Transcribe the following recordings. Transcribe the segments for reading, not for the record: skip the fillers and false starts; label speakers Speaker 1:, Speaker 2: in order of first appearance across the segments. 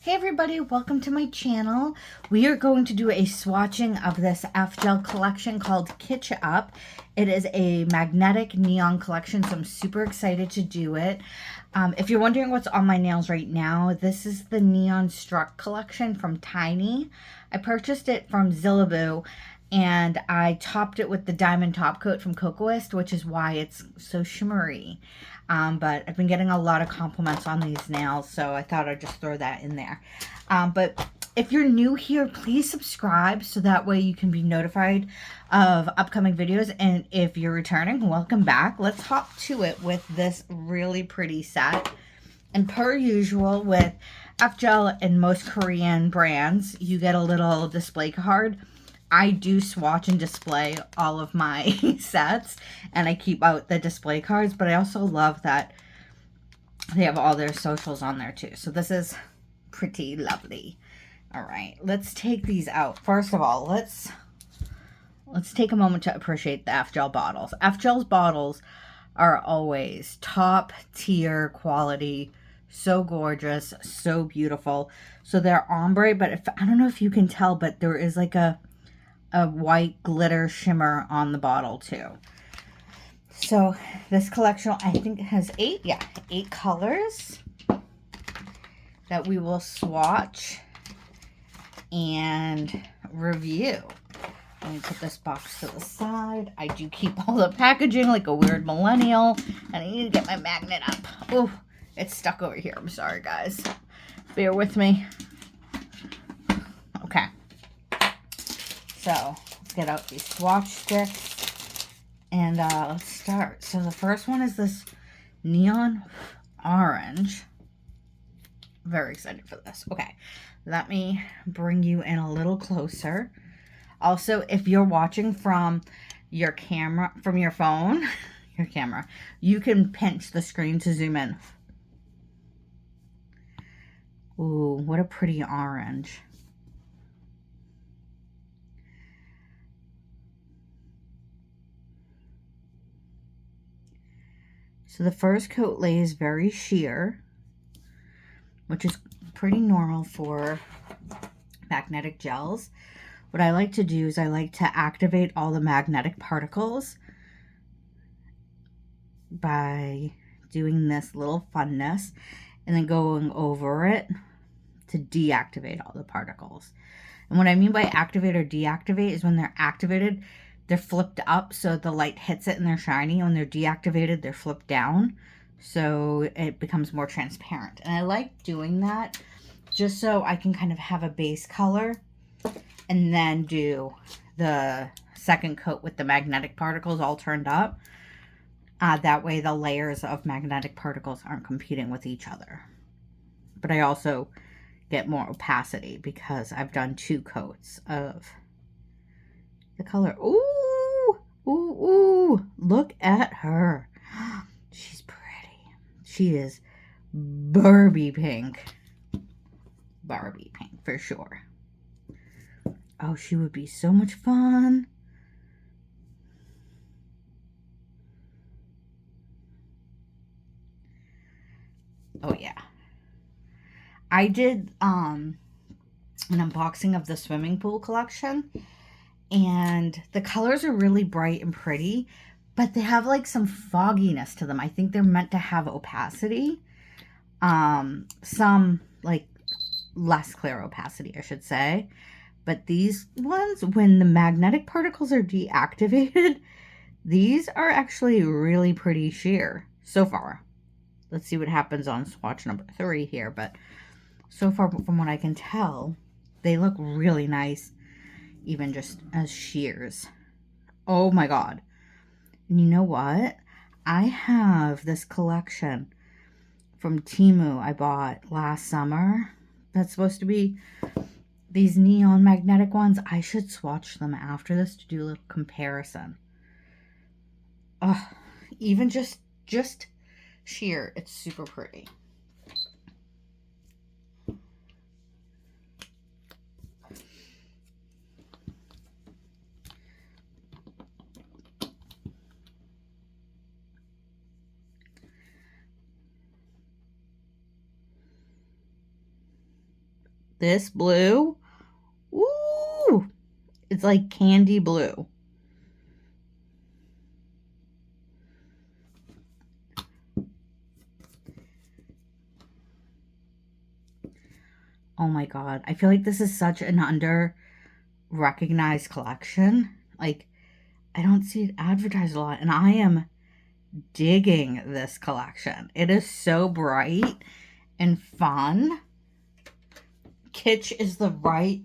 Speaker 1: Hey everybody, welcome to my channel. We are going to do a swatching of this F Gel collection called Kitsch Up. It is a magnetic neon collection, so I'm super excited to do it. If you're wondering what's on my nails right now, this is the Neon Struck collection from Tiny. I purchased it from Zillabeau and I topped it with the diamond top coat from Kokoist, which is why it's so shimmery. But I've been getting a lot of compliments on these nails, so I thought I'd just throw that in there. But if you're new here, please subscribe so that way you can be notified of upcoming videos. And if you're returning, welcome back. Let's hop to it with this really pretty set. And per usual with F Gel and most Korean brands, you get a little display card. I do swatch and display all of my sets, and I keep out the display cards, but I also love that they have all their socials on there too. So this is pretty lovely. All right, let's take these out. First of all, let's take a moment to appreciate the F Gel bottles. F Gel's bottles are always top tier quality, so gorgeous, so beautiful. So they're ombre, but I don't know if you can tell, but there is like a white glitter shimmer on the bottle too. So this collection, I think, has eight colors that we will swatch and review. Let me put this box to the side. I do keep all the packaging like a weird millennial, and I need to get my magnet up. Oh, it's stuck over here. I'm sorry, guys. Bear with me. Okay. So let's get out these swatch sticks and let's start. So the first one is this neon orange. Very excited for this. Okay, let me bring you in a little closer. Also, if you're watching from your camera, from your phone, you can pinch the screen to zoom in. Ooh, what a pretty orange. So the first coat lays very sheer, which is pretty normal for magnetic gels. What I like to do is I like to activate all the magnetic particles by doing this little funness and then going over it to deactivate all the particles. And what I mean by activate or deactivate is when they're activated, they're flipped up so the light hits it and they're shiny. When they're deactivated, they're flipped down so it becomes more transparent. And I like doing that just so I can kind of have a base color and then do the second coat with the magnetic particles all turned up. That way the layers of magnetic particles aren't competing with each other. But I also get more opacity because I've done two coats of the color. Ooh, ooh, ooh, look at her. She's pretty. She is Barbie pink. Barbie pink for sure. Oh, she would be so much fun. Oh yeah. I did an unboxing of the swimming pool collection, and the colors are really bright and pretty, but they have like some fogginess to them. I think they're meant to have opacity. Some like less clear opacity, I should say. But these ones, when the magnetic particles are deactivated, these are actually really pretty sheer so far. Let's see what happens on swatch number 3 here, but so far from what I can tell, they look really nice, even just as shears. Oh my god. And you know what? I have this collection from Temu I bought last summer. That's supposed to be these neon magnetic ones. I should swatch them after this to do a little comparison. Oh, even just sheer, it's super pretty. This blue, ooh, it's like candy blue. Oh my God. I feel like this is such an under-recognized collection. Like, I don't see it advertised a lot, and I am digging this collection. It is so bright and fun. Kitsch is the right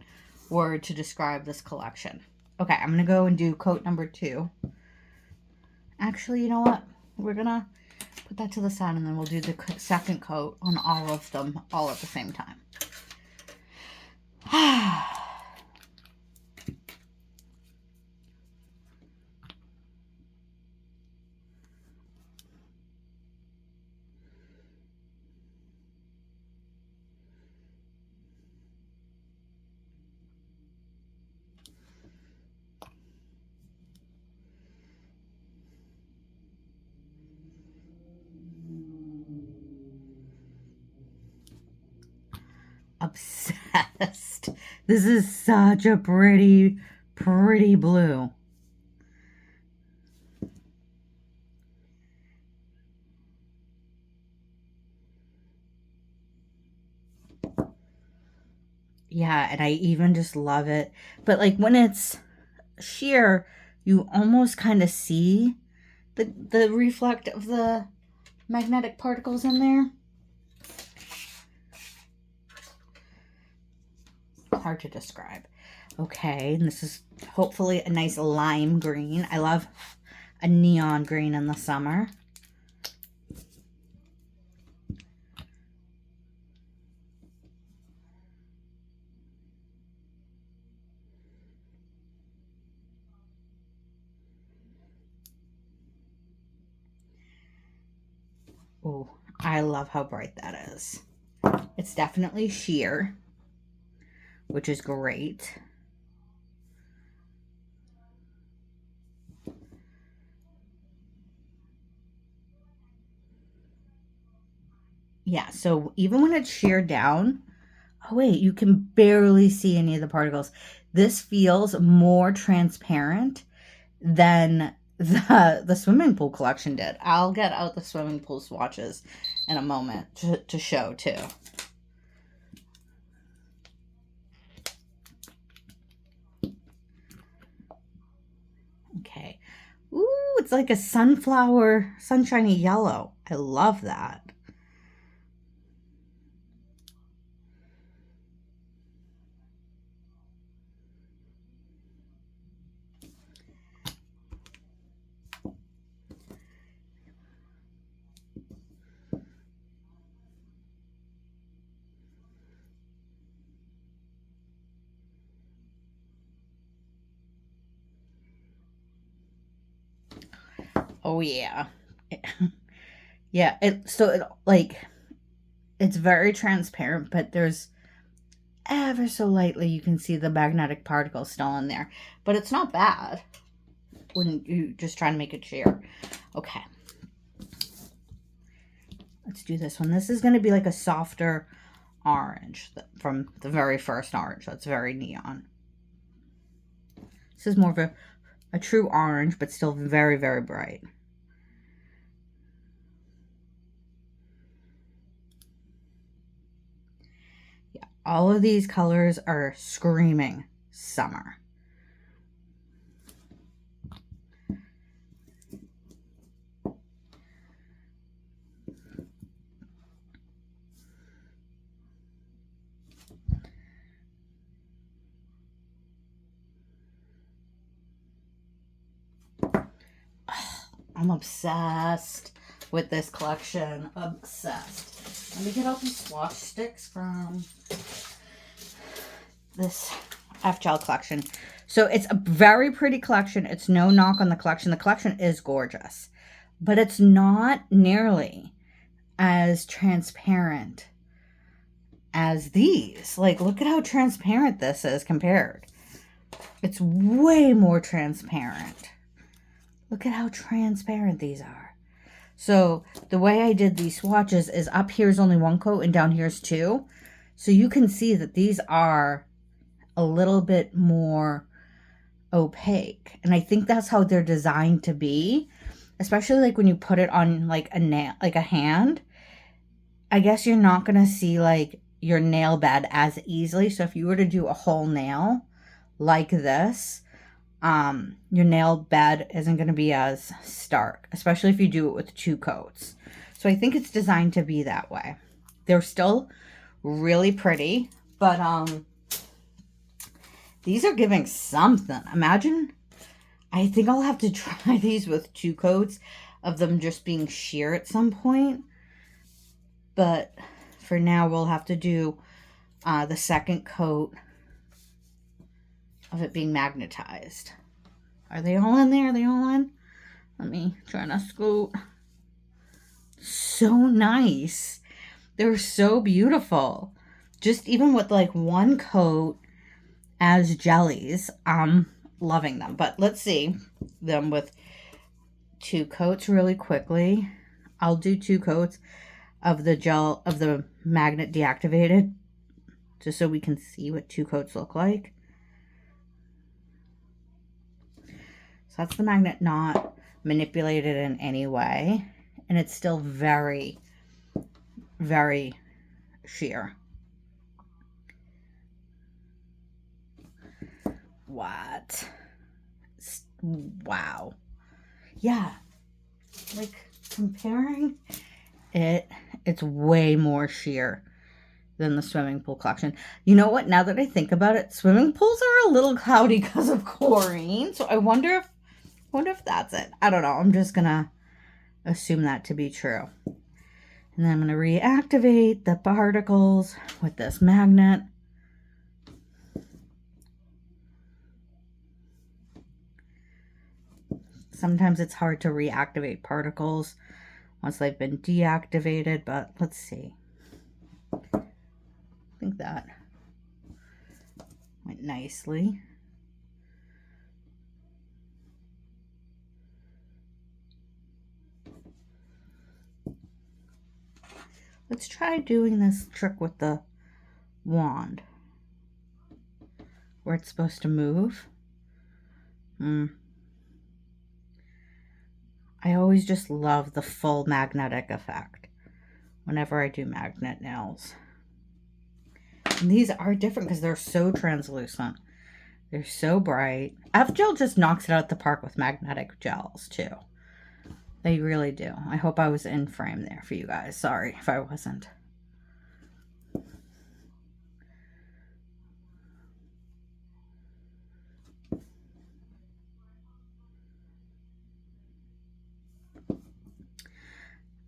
Speaker 1: word to describe this collection. Okay, I'm going to go and do coat number 2. Actually, you know what? We're going to put that to the side, and then we'll do the second coat on all of them all at the same time. Obsessed. This is such a pretty blue. Yeah, and I even just love it. But like when it's sheer, you almost kind of see the reflect of the magnetic particles in there. Hard to describe. Okay, and this is hopefully a nice lime green. I love a neon green in the summer. Oh, I love how bright that is. It's definitely sheer, which is great. Yeah, so even when it's sheared down, oh wait, you can barely see any of the particles. This feels more transparent than the swimming pool collection did. I'll get out the swimming pool swatches in a moment to show too. Okay. Ooh, it's like a sunflower, sunshiny yellow. I love that. Oh yeah. Yeah, it's very transparent, but there's ever so lightly you can see the magnetic particles still in there. But it's not bad when you just try to make it sheer. Okay. Let's do this one. This is going to be like a softer orange from the very first orange. That's very neon. This is more of a true orange, but still very, very bright. Yeah, all of these colors are screaming summer. I'm obsessed with this collection. Obsessed. Let me get out these swatch sticks from this F Gel collection. So it's a very pretty collection. It's no knock on the collection. The collection is gorgeous, but it's not nearly as transparent as these. Like, look at how transparent this is compared. It's way more transparent. Look at how transparent these are. So the way I did these swatches is up here is only one coat and down here is 2. So you can see that these are a little bit more opaque. And I think that's how they're designed to be, especially like when you put it on like a nail, like a hand. I guess you're not going to see like your nail bed as easily. So if you were to do a whole nail like this, your nail bed isn't going to be as stark, especially if you do it with 2 coats. So I think it's designed to be that way. They're still really pretty, but these are giving something. Imagine, I think I'll have to try these with 2 coats of them just being sheer at some point. But for now, we'll have to do the 2nd coat of it being magnetized. Are they all in there? Are they all in? Let me try to scoot. So nice. They're so beautiful. Just even with like 1 coat as jellies, I'm loving them. But let's see them with 2 coats really quickly. I'll do 2 coats of the gel, of the magnet deactivated, just so we can see what 2 coats look like. So that's the magnet not manipulated in any way, and it's still very, very sheer. What? Wow. Yeah. Like comparing it, it's way more sheer than the swimming pool collection. You know what? Now that I think about it, swimming pools are a little cloudy because of chlorine. So I wonder if that's it. I don't know. I'm just gonna assume that to be true. And then I'm gonna reactivate the particles with this magnet. Sometimes it's hard to reactivate particles once they've been deactivated, but let's see. I think that went nicely. Let's try doing this trick with the wand where it's supposed to move. I always just love the full magnetic effect whenever I do magnet nails. And these are different because they're so translucent. They're so bright. F Gel just knocks it out the park with magnetic gels too. They really do. I hope I was in frame there for you guys. Sorry if I wasn't.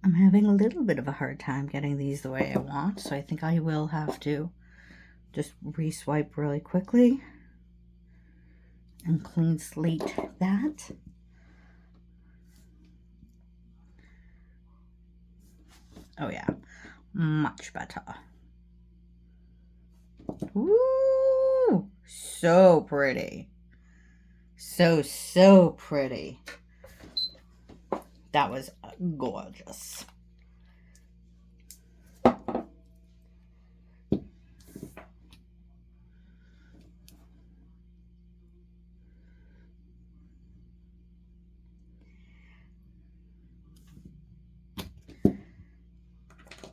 Speaker 1: I'm having a little bit of a hard time getting these the way I want, so I think I will have to just re-swipe really quickly and clean slate that. Oh yeah, much better. Ooh, so pretty. So pretty. That was gorgeous.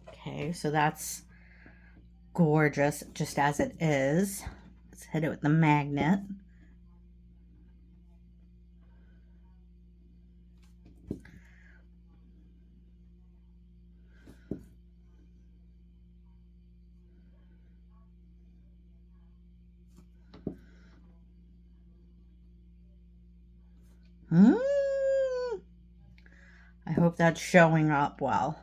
Speaker 1: Okay, so that's gorgeous just as it is. Let's hit it with the magnet. I hope that's showing up well.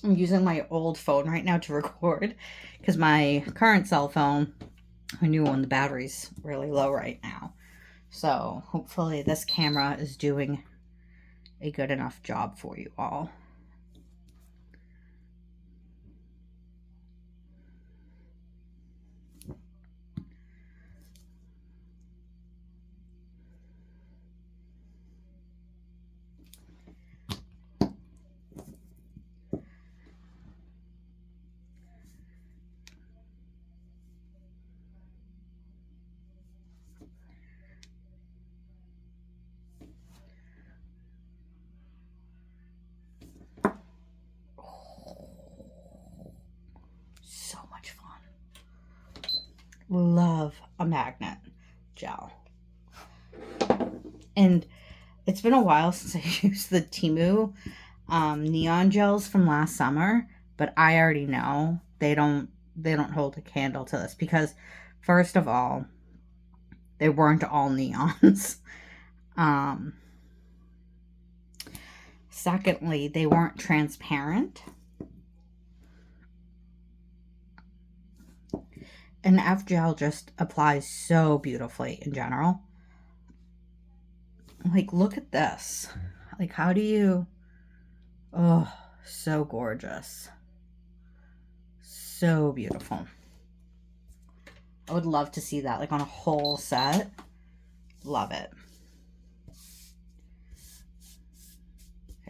Speaker 1: I'm using my old phone right now to record because my current cell phone, my new one, the battery's really low right now. So hopefully this camera is doing a good enough job for you all. love a magnet gel. And it's been a while since I used the Temu neon gels from last summer, but I already know they don't hold a candle to this because, first of all, they weren't all neons. Secondly, they weren't transparent. And F Gel just applies so beautifully in general. Like, look at this. Like, how do you... Oh, so gorgeous. So beautiful. I would love to see that, like, on a whole set. Love it.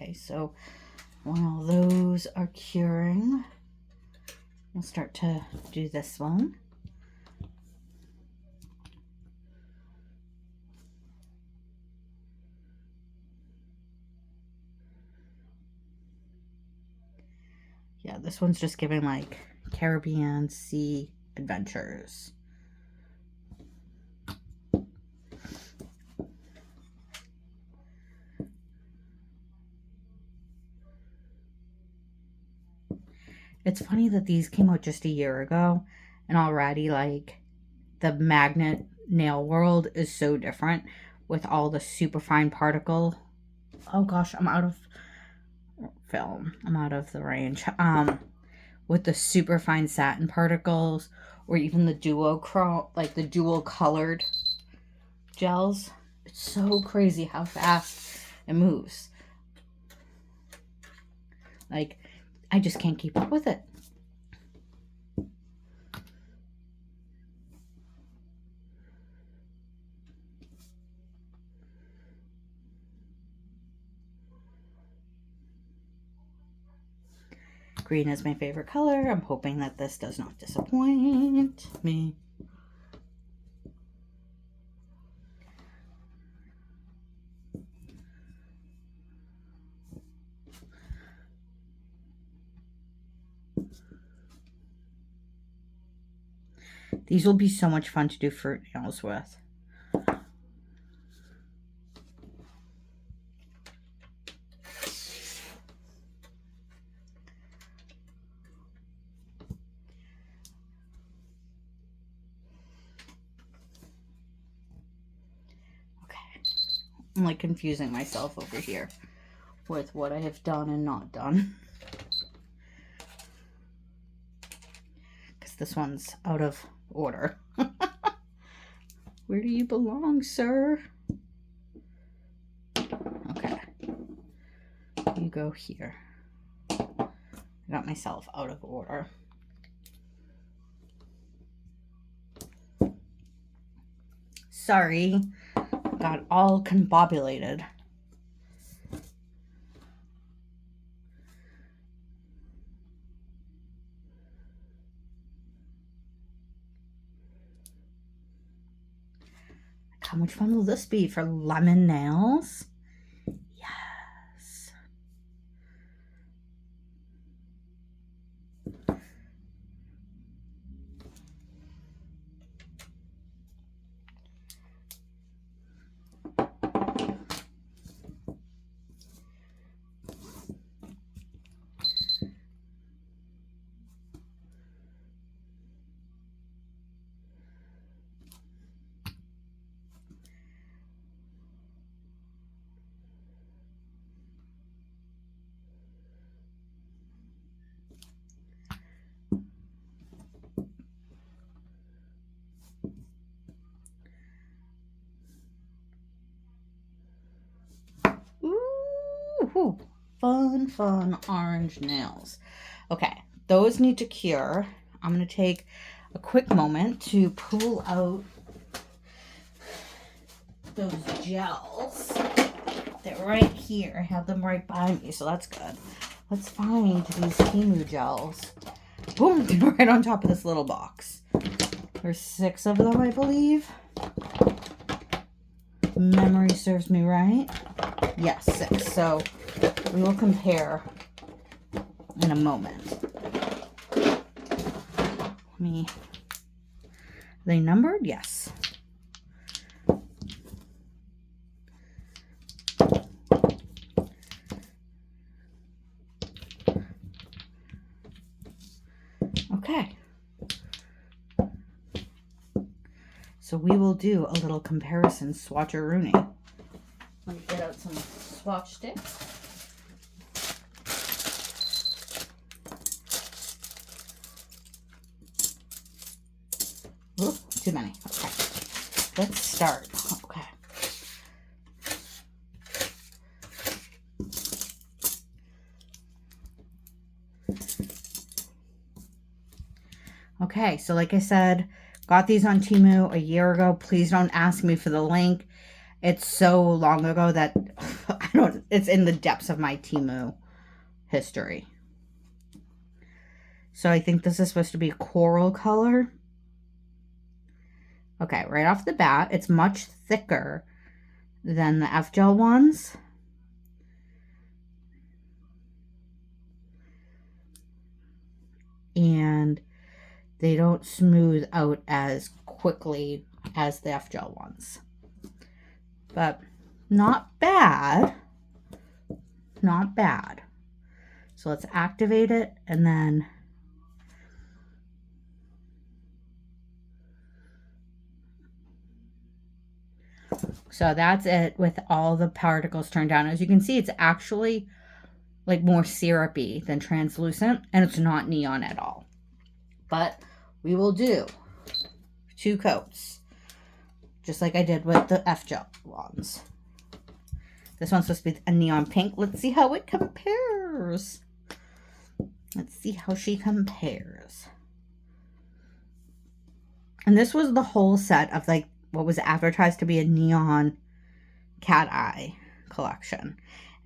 Speaker 1: Okay, so while those are curing, we'll start to do this one. Yeah, this one's just giving like Caribbean Sea adventures. It's funny that these came out just a year ago and already like the magnet nail world is so different with all the super fine particle. Oh gosh, I'm out of film. I'm out of the range. With the super fine satin particles or even the duo colored gels. It's so crazy how fast it moves. Like, I just can't keep up with it. Green is my favorite color. I'm hoping that this does not disappoint me. These will be so much fun to do fruit nails with. I'm like confusing myself over here with what I have done and not done. Because this one's out of order. Where do you belong, sir? Okay. You go here. I got myself out of order. Sorry. Got all combobulated. How much fun will this be for lemon nails? Yes. Ooh, fun orange nails. Okay, those need to cure. I'm going to take a quick moment to pull out those gels. They're right here. I have them right by me, so that's good. Let's find these Temu gels. Boom, they're right on top of this little box. There's 6 of them, I believe. Memory serves me right. Yes, 6. So we will compare in a moment. they numbered? Yes. Okay. So we will do a little comparison swatcheroonie. Let me get out some swatch sticks. Ooh, too many. Okay. Let's start. Okay. Okay, so like I said, got these on Temu a year ago. Please don't ask me for the link. It's so long ago that it's in the depths of my Temu history. So I think this is supposed to be a coral color. Okay, right off the bat, it's much thicker than the F Gel ones. And they don't smooth out as quickly as the F Gel ones. But not bad. Not bad. So let's activate it and then so that's it with all the particles turned down. As you can see, it's actually like more syrupy than translucent, and it's not neon at all. But we will do 2 coats, just like I did with the F Gel ones. This one's supposed to be a neon pink. Let's see how it compares. Let's see how she compares. And this was the whole set of like what was advertised to be a neon cat eye collection.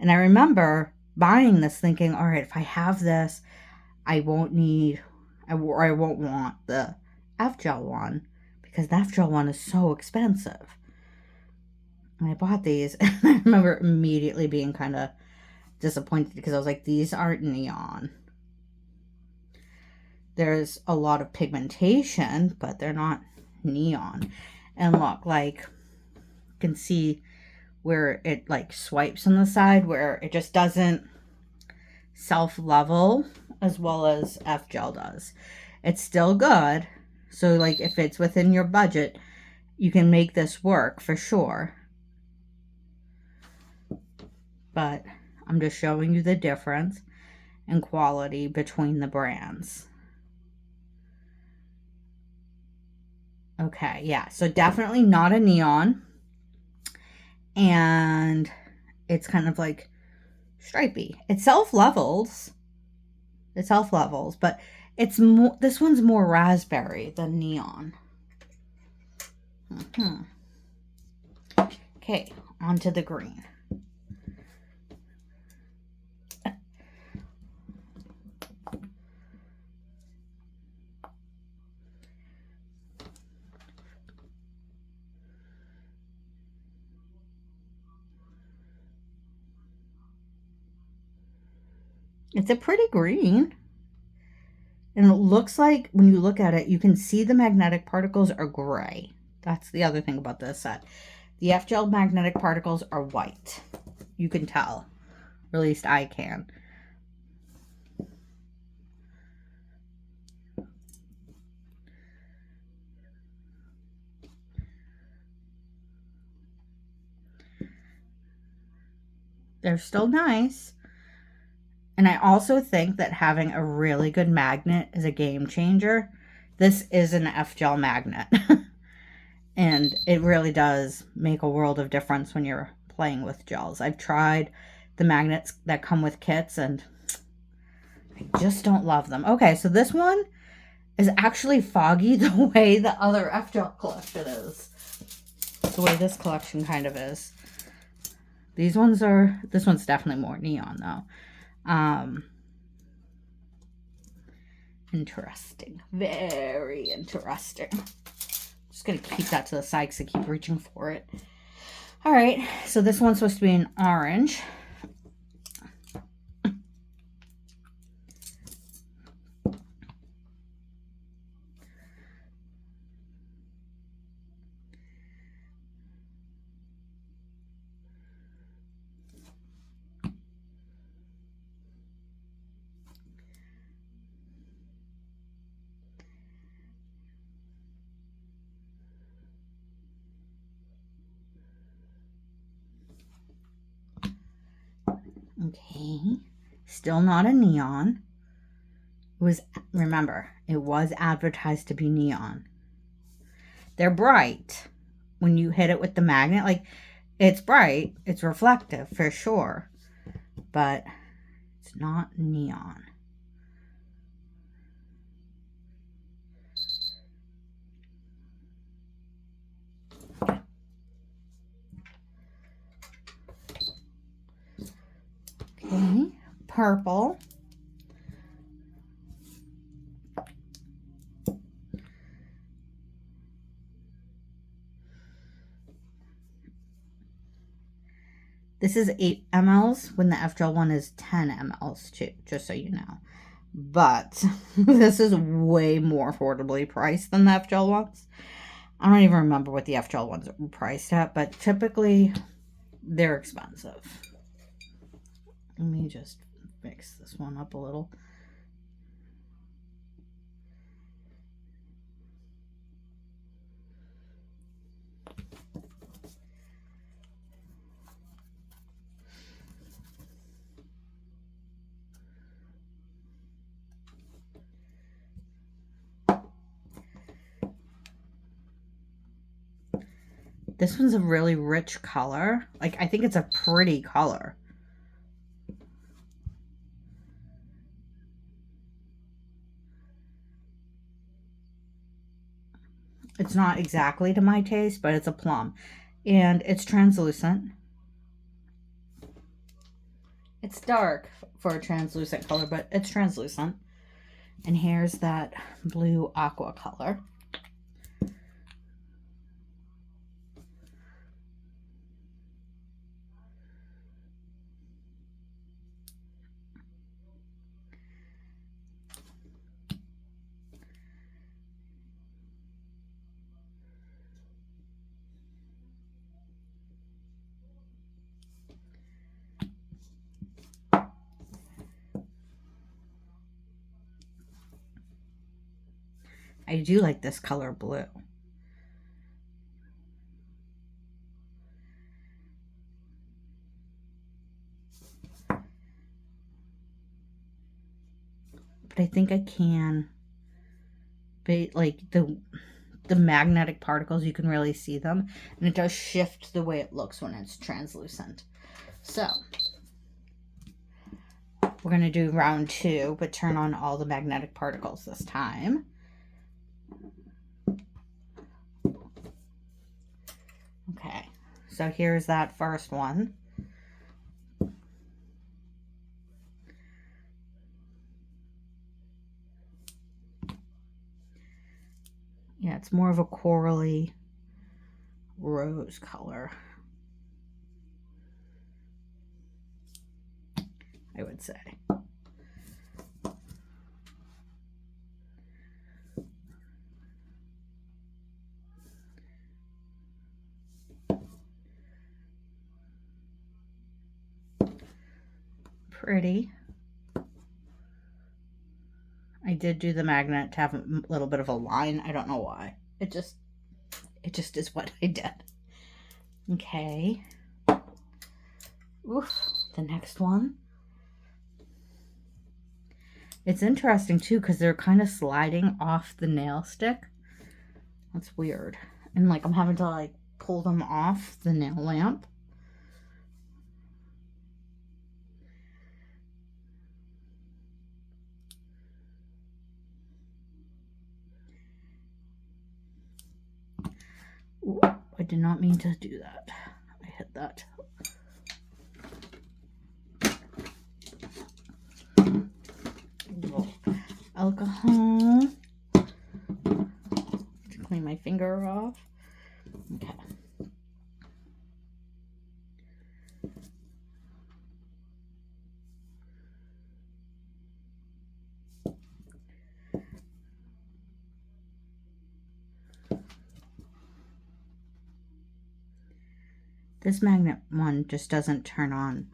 Speaker 1: And I remember buying this thinking, all right, if I have this, I won't want the F Gel one because the F Gel one is so expensive. And I bought these and I remember immediately being kind of disappointed because I was like, these aren't neon. There's a lot of pigmentation, but they're not neon. And look, like, you can see where it like swipes on the side where it just doesn't self-level as well as F Gel does. It's still good. So like if it's within your budget, you can make this work for sure. But I'm just showing you the difference in quality between the brands. Okay, yeah, so definitely not a neon. And it's kind of like stripy. It self-levels. It self-levels, but it's more, this one's more raspberry than neon. Okay, on to the green. It's a pretty green. And it looks like, when you look at it, you can see the magnetic particles are gray. That's the other thing about this set. The F Gel magnetic particles are white. You can tell. Or at least I can. They're still nice. And I also think that having a really good magnet is a game changer. This is an F Gel magnet. And it really does make a world of difference when you're playing with gels. I've tried the magnets that come with kits and I just don't love them. Okay, so this one is actually foggy the way the other F Gel collection is. The way this collection kind of is. These ones are, this one's definitely more neon though. Interesting. Very interesting. Just gonna keep that to the side because I keep reaching for it. All right, so this one's supposed to be an orange. Okay, still not a neon. It was, remember, it was advertised to be neon. They're bright. When you hit it with the magnet, like, it's bright, it's reflective for sure, but it's not neon. Okay, purple. This is 8 mLs when the F Gel one is 10 mLs too, just so you know. But this is way more affordably priced than the F Gel ones. I don't even remember what the F Gel ones are priced at, but typically they're expensive. Let me just mix this one up a little. This one's a really rich color. Like, I think it's a pretty color. It's not exactly to my taste, but it's a plum. And it's translucent. It's dark for a translucent color, but it's translucent. And here's that blue aqua color. I do like this color blue. But I think I can, but like the magnetic particles, you can really see them, and it does shift the way it looks when it's translucent. So we're going to do round 2, but turn on all the magnetic particles this time. Okay, so here's that first one. Yeah, it's more of a corally rose color, I would say. Pretty. I did do the magnet to have a little bit of a line. I don't know why. It just is what I did. Okay. Oof. The next one. It's interesting too because they're kind of sliding off the nail stick. That's weird. And like I'm having to like pull them off the nail lamp. Ooh, I did not mean to do that. I hit that. Alcohol to clean my finger off. Okay. This magnet one just doesn't turn on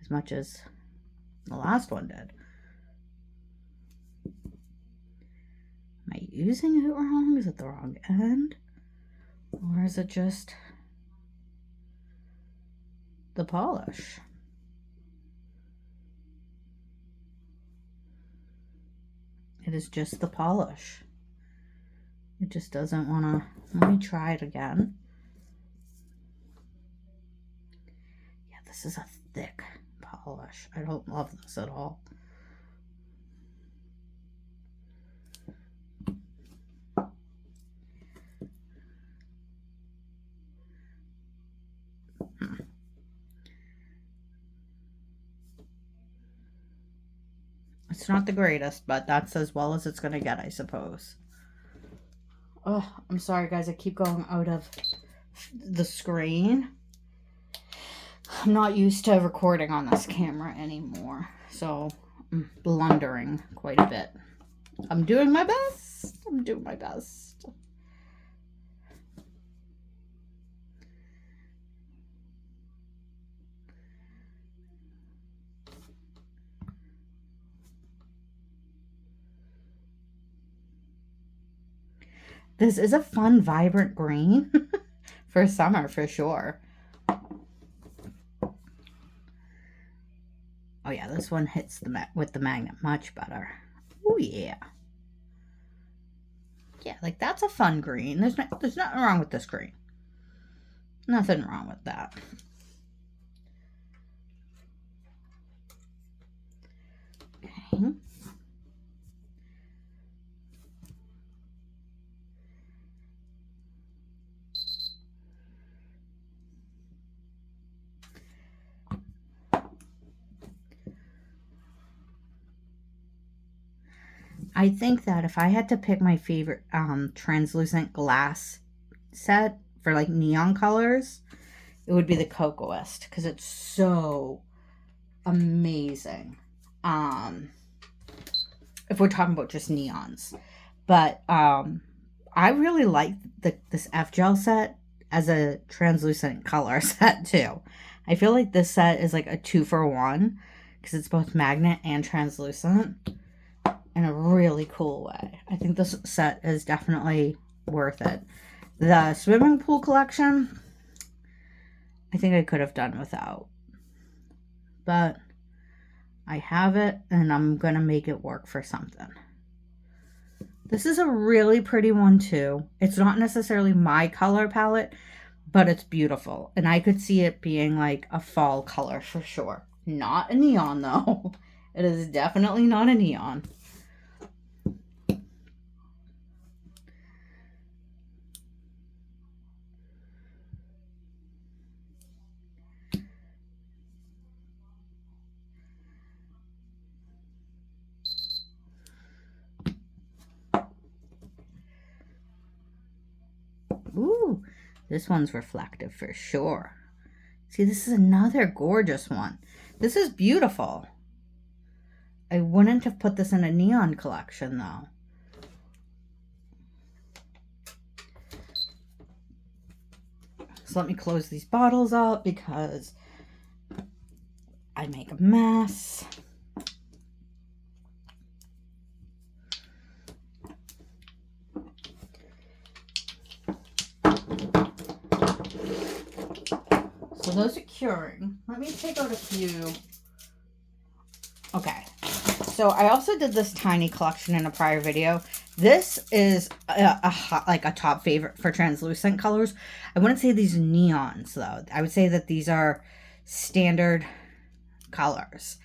Speaker 1: as much as the last one did. Am I using it wrong? Is it the wrong end? Or is it just the polish? It is just the polish. It just doesn't want to... Let me try it again. Yeah, this is a thick polish. I don't love this at all. It's not the greatest, but that's as well as it's going to get, I suppose. Oh, I'm sorry, guys. I keep going out of the screen. I'm not used to recording on this camera anymore, so I'm blundering quite a bit. I'm doing my best. I'm doing my best. This is a fun, vibrant green for summer, for sure. Oh yeah, this one hits with the magnet much better. Oh yeah. Yeah, like that's a fun green. There's nothing wrong with this green. Nothing wrong with that. Okay. I think that if I had to pick my favorite translucent glass set for like neon colors, it would be the Kokoist because it's so amazing. If we're talking about just neons. But I really like this F Gel set as a translucent color set too. I feel like this set is like a 2-for-1 because it's both magnet and translucent in a really cool way. I think this set is definitely worth it. The swimming pool collection, I think I could have done without. But I have it and I'm going to make it work for something. This is a really pretty one too. It's not necessarily my color palette, but it's beautiful. And I could see it being like a fall color for sure. Not a neon though. It is definitely not a neon. Ooh, this one's reflective for sure. See, this is another gorgeous one. This is beautiful. I wouldn't have put this in a neon collection though. So let me close these bottles up because I make a mess. So those are curing. Let me take out a few. Okay. So I also did this tiny collection in a prior video. This is like a top favorite for translucent colors. I wouldn't say these are neons though. I would say that these are standard colors.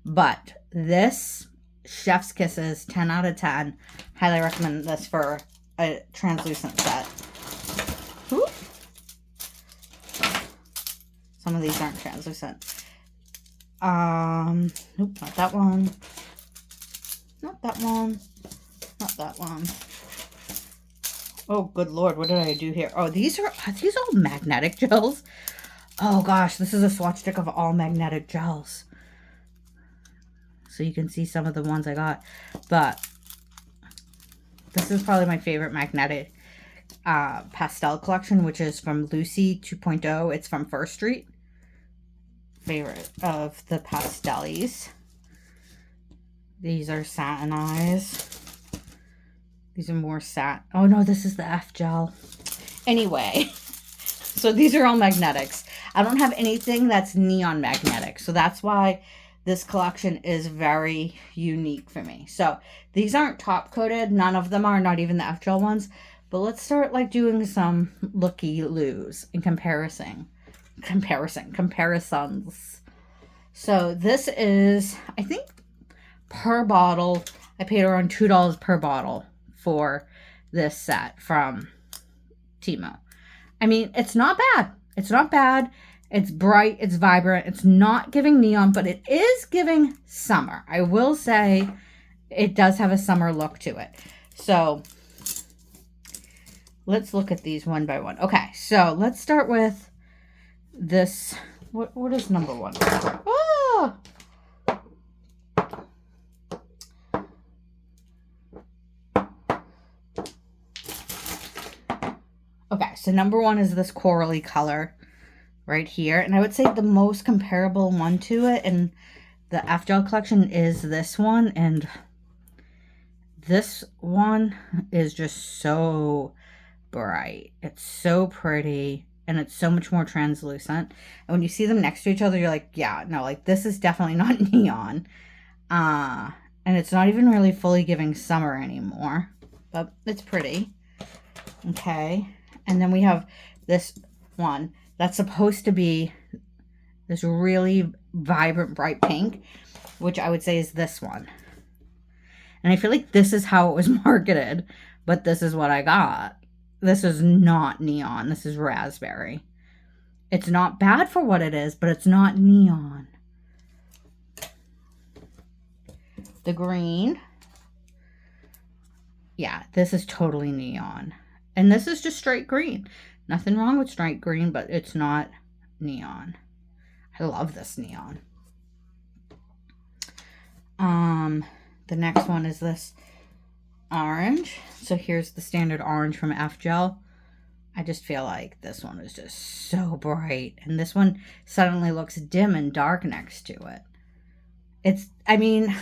Speaker 1: But this Chef's Kisses, 10 out of 10. Highly recommend this for a translucent set. Ooh. Some of these aren't translucent. Nope, not that one. Not that one. Not that one. Oh, good Lord, what did I do here? Oh, are these all magnetic gels? Oh gosh, this is a swatch stick of all magnetic gels. So you can see some of the ones I got. But this is probably my favorite magnetic pastel collection, which is from Lucy 2.0. It's from First Street. Favorite of the pastels. These are satinized. These are more oh no, this is the F Gel. Anyway, so these are all magnetics. I don't have anything that's neon magnetic, so that's why this collection is very unique for me. So these aren't top coated. None of them are, not even the F Gel ones. But let's start like doing some looky-loos and comparisons. So this is, I think, per bottle, I paid around $2 per bottle for this set from Temu. I mean, it's not bad. It's not bad. It's bright. It's vibrant. It's not giving neon, but it is giving summer. I will say it does have a summer look to it. So let's look at these one by one. Okay, so let's start with this. What is number one? Oh! Okay, so number one is this corally color right here. And I would say the most comparable one to it in the F Gel collection is this one. And this one is just so bright. It's so pretty. And it's so much more translucent. And when you see them next to each other, you're like, yeah, no, like this is definitely not neon. And it's not even really fully giving summer anymore. But it's pretty. Okay. And then we have this one that's supposed to be this really vibrant, bright pink, which I would say is this one. And I feel like this is how it was marketed, but this is what I got. This is not neon. This is raspberry. It's not bad for what it is, but it's not neon. The green. Yeah, this is totally neon. And this is just straight green. Nothing wrong with straight green, but it's not neon. I love this neon. The next one is this orange. So here's the standard orange from F Gel. I just feel like this one is just so bright. And this one suddenly looks dim and dark next to it. It's, I mean,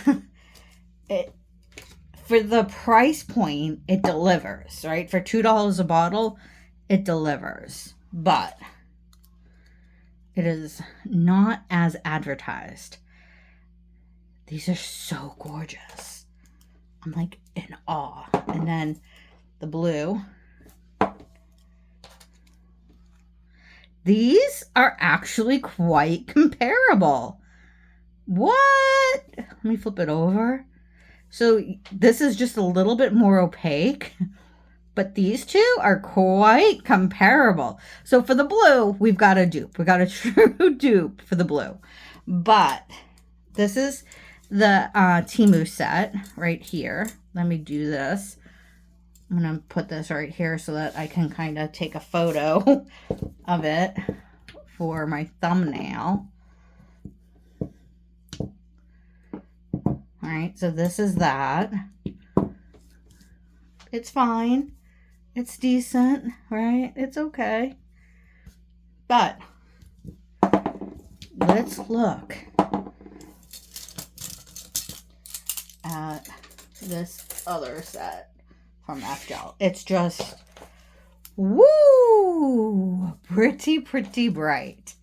Speaker 1: for the price point, it delivers, right? For $2 a bottle, it delivers. But it is not as advertised. These are so gorgeous. I'm like in awe. And then the blue. These are actually quite comparable. What? Let me flip it over. So this is just a little bit more opaque, but these two are quite comparable. So for the blue, we've got a dupe. We got a true dupe for the blue. But this is the Temu set right here. Let me do this. I'm going to put this right here so that I can kind of take a photo of it for my thumbnail. All right, so this is that. It's fine. It's decent, right? It's okay. But let's look at this other set from F Gel. It's just, woo, pretty bright.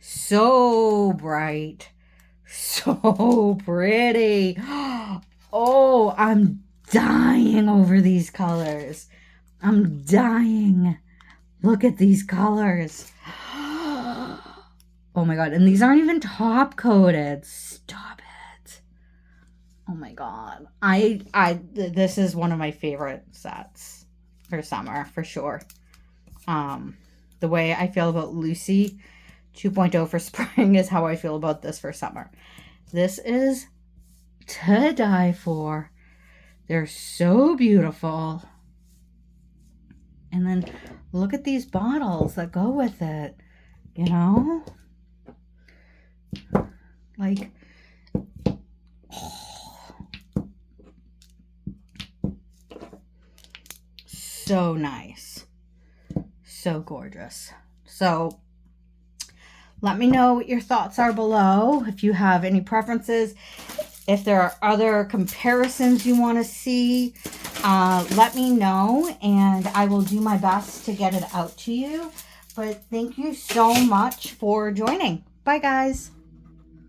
Speaker 1: So bright. So pretty. Oh, I'm dying over these colors. I'm dying. Look at these colors. Oh my god. And these aren't even top coated. Stop it. Oh my god. This is one of my favorite sets for summer, for sure. The way I feel about Lucy 2.0 for spring is how I feel about this for summer. This is to die for. They're so beautiful. And then look at these bottles that go with it. You know? Like, oh, so nice. So gorgeous. So let me know what your thoughts are below. If you have any preferences, if there are other comparisons you want to see, let me know and I will do my best to get it out to you. But thank you so much for joining. Bye, guys.